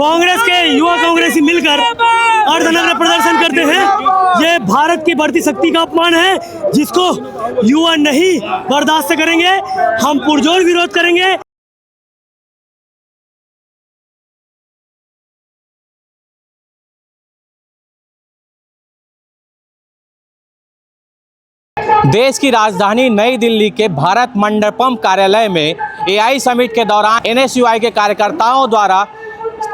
कांग्रेस के युवा कांग्रेसी मिलकर अर्धनग्न प्रदर्शन करते हैं। ये भारत की बढ़ती शक्ति का अपमान है, जिसको युवा नहीं बर्दाश्त करेंगे। हम पुरजोर विरोध करेंगे। देश की राजधानी नई दिल्ली के भारत मंडपम कार्यालय में एआई समिट के दौरान एनएसयूआई के कार्यकर्ताओं द्वारा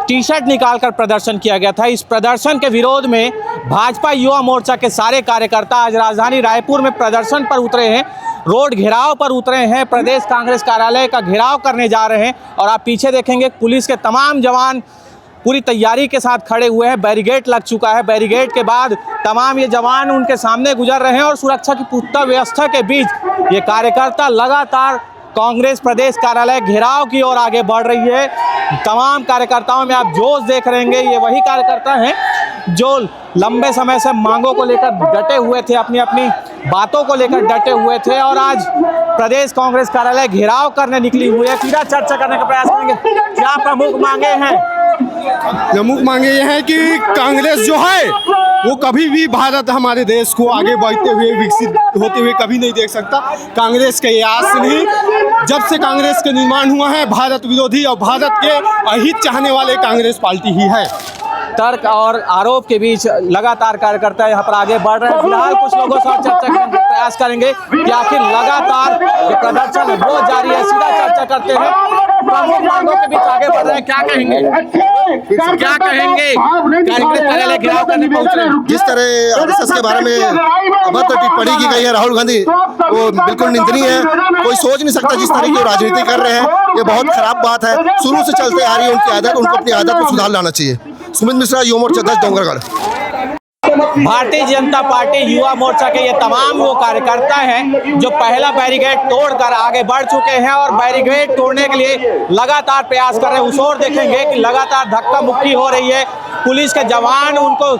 टी शर्ट निकालकर प्रदर्शन किया गया था। इस प्रदर्शन के विरोध में भाजपा युवा मोर्चा के सारे कार्यकर्ता आज राजधानी रायपुर में प्रदर्शन पर उतरे हैं, रोड घेराव पर उतरे हैं, प्रदेश कांग्रेस कार्यालय का घेराव करने जा रहे हैं। और आप पीछे देखेंगे पुलिस के तमाम जवान पूरी तैयारी के साथ खड़े हुए हैं। बैरिकेड लग चुका है। बैरिकेड के बाद तमाम ये जवान उनके सामने गुजर रहे हैं और सुरक्षा की पुख्ता व्यवस्था के बीच ये कार्यकर्ता लगातार कांग्रेस प्रदेश कार्यालय घेराव की ओर आगे बढ़ रही है। तमाम कार्यकर्ताओं में आप जोश देख रहे हैं। ये वही कार्यकर्ता हैं जो लंबे समय से मांगों को लेकर डटे हुए थे, अपनी अपनी बातों को लेकर डटे हुए थे और आज प्रदेश कांग्रेस कार्यालय घेराव करने निकली हुई है। सीधा चर्चा करने का प्रयास करेंगे। क्या प्रमुख मांगे हैं? प्रमुख मांगे ये है कि कांग्रेस जो है वो कभी भी भारत हमारे देश को आगे बढ़ते हुए विकसित होते हुए कभी नहीं देख सकता। कांग्रेस के आस नहीं, जब से कांग्रेस का निर्माण हुआ है भारत विरोधी और भारत के अहित चाहने वाले कांग्रेस पार्टी ही है। तर्क और आरोप के बीच लगातार कार्यकर्ता यहाँ पर आगे बढ़ रहे हैं। फिलहाल कुछ लोगों से चर्चा करने का प्रयास करेंगे कि आखिर लगातार ये प्रदर्शन वो जारी है। सीधा चर्चा करते हैं। प्रमुख मांगों के बीच आगे बढ़ रहे हैं, क्या कहेंगे? क्या कहेंगे? कांग्रेस कार्यालय घेराव करने पहुंच रहे हैं। जिस तरह आरएसएस के बारे में अभद्र टिप्पणी की गई है राहुल गांधी, वो बिल्कुल निंदनीय है। कोई सोच नहीं सकता जिस तरह की राजनीति कर रहे हैं, ये बहुत खराब बात है। शुरू से चलते आ रही है उनकी आदत, उनको अपनी आदत को सुधार लाना चाहिए। सुमित मिश्रा, युवा मोर्चा अध्यक्ष, डोंगरगढ़। भारतीय जनता पार्टी युवा मोर्चा के ये तमाम वो कार्यकर्ता हैं जो पहला बैरिकेड तोड़कर आगे बढ़ चुके हैं और बैरिकेड तोड़ने के लिए लगातार प्रयास कर रहे हैं। उस ओर देखेंगे कि लगातार धक्का मुक्की हो रही है। पुलिस के जवान उनको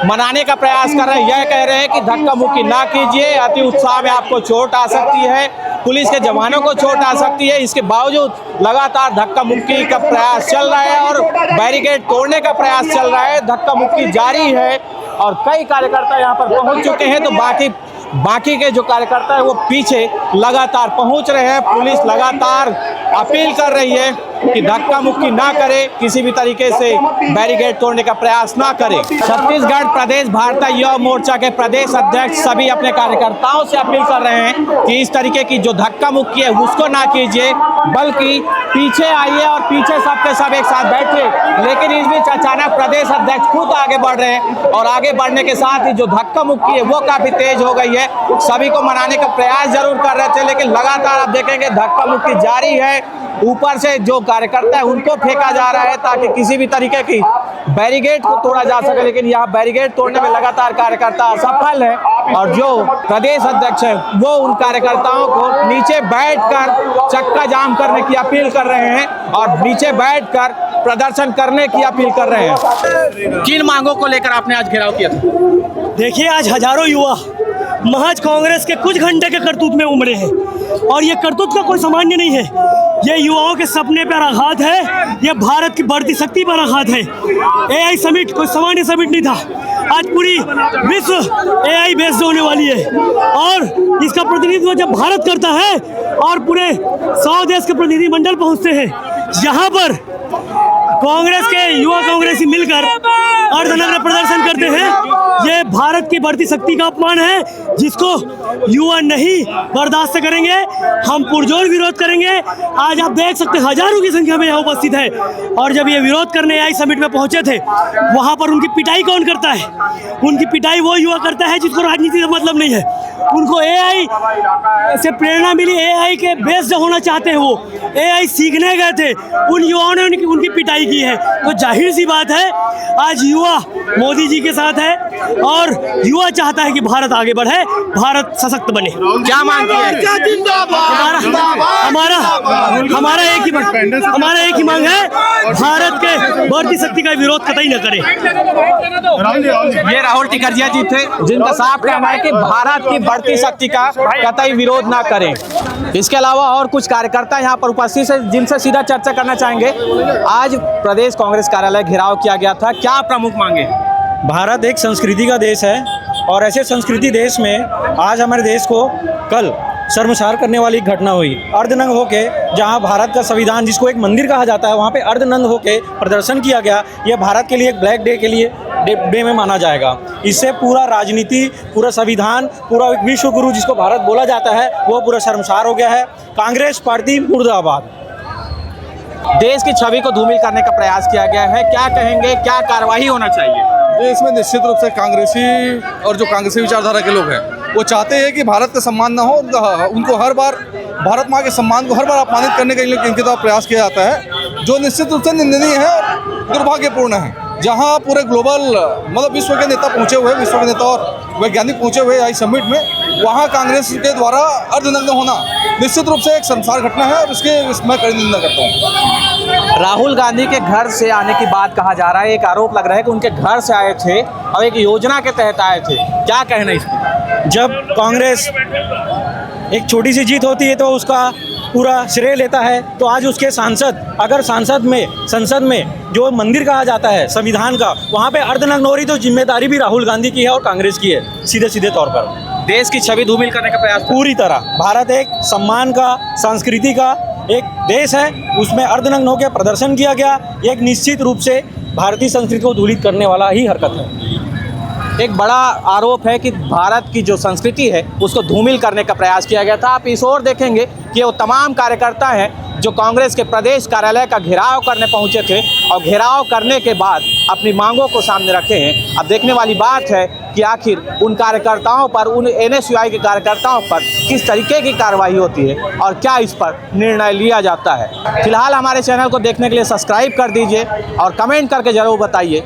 मनाने का प्रयास कर रहे हैं। यह कह रहे हैं कि धक्का मुक्की ना कीजिए, अति उत्साह में आपको चोट आ सकती है, पुलिस के जवानों को चोट आ सकती है। इसके बावजूद लगातार धक्का मुक्की का प्रयास चल रहा है और बैरिकेड तोड़ने का प्रयास चल रहा है। धक्का मुक्की जारी है और कई कार्यकर्ता यहाँ पर पहुँच चुके हैं, तो बाकी के जो कार्यकर्ता है वो पीछे लगातार पहुँच रहे हैं। पुलिस लगातार अपील कर रही है कि धक्का मुक्की ना करे, किसी भी तरीके से बैरिकेड तोड़ने का प्रयास ना करे। छत्तीसगढ़ प्रदेश भारतीय युवा मोर्चा के प्रदेश अध्यक्ष सभी अपने कार्यकर्ताओं से अपील कर रहे हैं कि इस तरीके की जो धक्का मुक्की है उसको ना कीजिए, बल्कि पीछे आइए और पीछे सबके सब एक साथ बैठिए। लेकिन इस बीच अचानक प्रदेश अध्यक्ष खुद आगे बढ़ रहे हैं और आगे बढ़ने के साथ ही जो धक्का मुक्की है वो काफी तेज हो गई है। सभी को मनाने का प्रयास जरूर कर रहे थे, लेकिन लगातार आप देखेंगे धक्का मुक्की जारी है। ऊपर से जो कार्यकर्ता है उनको फेंका जा रहा है ताकि किसी भी तरीके की बैरिकेड को तोड़ा जा सके, लेकिन यहाँ बैरिकेड तोड़ने में लगातार कार्यकर्ता असफल है। और जो प्रदेश अध्यक्ष है वो उन कार्यकर्ताओं को नीचे बैठकर चक्का जाम करने की अपील कर रहे हैं और नीचे बैठकर प्रदर्शन करने की अपील कर रहे हैं। किन मांगों को लेकर आपने आज घेराव किया था? देखिए, आज हजारों युवा महज कांग्रेस के कुछ घंटे के करतूत में उमड़े हैं और ये करतूत का कोई सामान्य नहीं है। ये युवाओं के सपने पर आघात है, ये भारत की बढ़ती शक्ति पर आघात है। एआई समिट कोई सामान्य समिट नहीं था। आज पूरी विश्व एआई बेस्ड होने वाली है और इसका प्रतिनिधित्व जब भारत करता है और पूरे 100 देश के प्रतिनिधिमंडल पहुंचते हैं, यहाँ पर कांग्रेस के युवा कांग्रेसी मिलकर अर्धनग्न प्रदर्शन करते हैं। ये भारत की बढ़ती शक्ति का अपमान है, जिसको युवा नहीं बर्दाश्त करेंगे। हम पुरजोर विरोध करेंगे। आज आप देख सकते हैं हजारों की संख्या में यहाँ उपस्थित है और जब ये विरोध करने एआई समिट में पहुंचे थे, वहाँ पर उनकी पिटाई कौन करता है? उनकी पिटाई वो युवा करता है जिसको राजनीति से मतलब नहीं है। उनको एआई से प्रेरणा मिली, एआई के बेस्ड होना चाहते हैं। वो एआई सीखने गए थे, उन युवाओं ने उनकी पिटाई की है। तो जाहिर सी बात है आज युवा मोदी जी के साथ है और युवा चाहता है कि भारत आगे बढ़े, भारत सशक्त बने। क्या मांगती है? हमारा एक ही मांग है, भारत के बढ़ती शक्ति का विरोध कतई न करे। ये राहुल टिकरिया जी थे जिनका साफ कहना है कि भारत की बढ़ती शक्ति का कतई विरोध ना करें। इसके अलावा और कुछ कार्यकर्ता यहाँ पर उपस्थित है जिनसे सीधा चर्चा करना चाहेंगे। आज प्रदेश कांग्रेस कार्यालय घेराव किया गया था, क्या प्रमुख मांगे? भारत एक संस्कृति का देश है और ऐसे संस्कृति देश में आज हमारे देश को कल शर्मसार करने वाली एक घटना हुई। अर्धनग्न होके जहां भारत का संविधान जिसको एक मंदिर कहा जाता है वहां पे अर्धनग्न होके प्रदर्शन किया गया, यह भारत के लिए एक ब्लैक डे के लिए डे में माना जाएगा। इससे पूरा राजनीति, पूरा संविधान, पूरा विश्व गुरु जिसको भारत बोला जाता है वो पूरा शर्मसार हो गया है। कांग्रेस पार्टी मुर्दाबाद। देश की छवि को धूमिल करने का प्रयास किया गया है, क्या कहेंगे, क्या कार्रवाई होना चाहिए? देश में निश्चित रूप से कांग्रेसी और जो कांग्रेसी विचारधारा के लोग हैं वो चाहते हैं कि भारत का सम्मान ना हो। उनको हर बार भारत माँ के सम्मान को हर बार अपमानित करने के लिए इनके द्वारा प्रयास किया जाता है, जो निश्चित रूप से निंदनीय है और दुर्भाग्यपूर्ण है। जहाँ पूरे ग्लोबल मतलब विश्व के नेता पहुँचे हुए, विश्व के नेता और वैज्ञानिक पहुँचे हुए आई समिट में, वहाँ कांग्रेस के द्वारा अर्धनग्न होना निश्चित रूप से एक शर्मसार घटना है और इसके मैं कड़ी निंदा करता हूँ। राहुल गांधी के घर से आने की बात कहा जा रहा है, एक आरोप लग रहा है कि उनके घर से आए थे और एक योजना के तहत आए थे, क्या कहना है इस पर? जब कांग्रेस एक छोटी सी जीत होती है तो उसका पूरा श्रेय लेता है, तो आज उसके सांसद अगर संसद में जो मंदिर कहा जाता है संविधान का, वहाँ पे अर्धनग्न हो रही तो जिम्मेदारी भी राहुल गांधी की है और कांग्रेस की है सीधे तौर पर। देश की छवि धूमिल करने का प्रयास पूरी तरह। भारत एक सम्मान का, संस्कृति का एक देश है, उसमें अर्धनग्न होकर प्रदर्शन किया गया, एक निश्चित रूप से भारतीय संस्कृति को धूलित करने वाला ही हरकत है। एक बड़ा आरोप है कि भारत की जो संस्कृति है उसको धूमिल करने का प्रयास किया गया था। आप इस ओर देखेंगे कि वो तमाम कार्यकर्ता हैं जो कांग्रेस के प्रदेश कार्यालय का घेराव करने पहुंचे थे और घेराव करने के बाद अपनी मांगों को सामने रखे हैं। अब देखने वाली बात है कि आखिर उन कार्यकर्ताओं पर, उन NSUI के कार्यकर्ताओं पर किस तरीके की कार्रवाई होती है और क्या इस पर निर्णय लिया जाता है। फिलहाल हमारे चैनल को देखने के लिए सब्सक्राइब कर दीजिए और कमेंट करके ज़रूर बताइए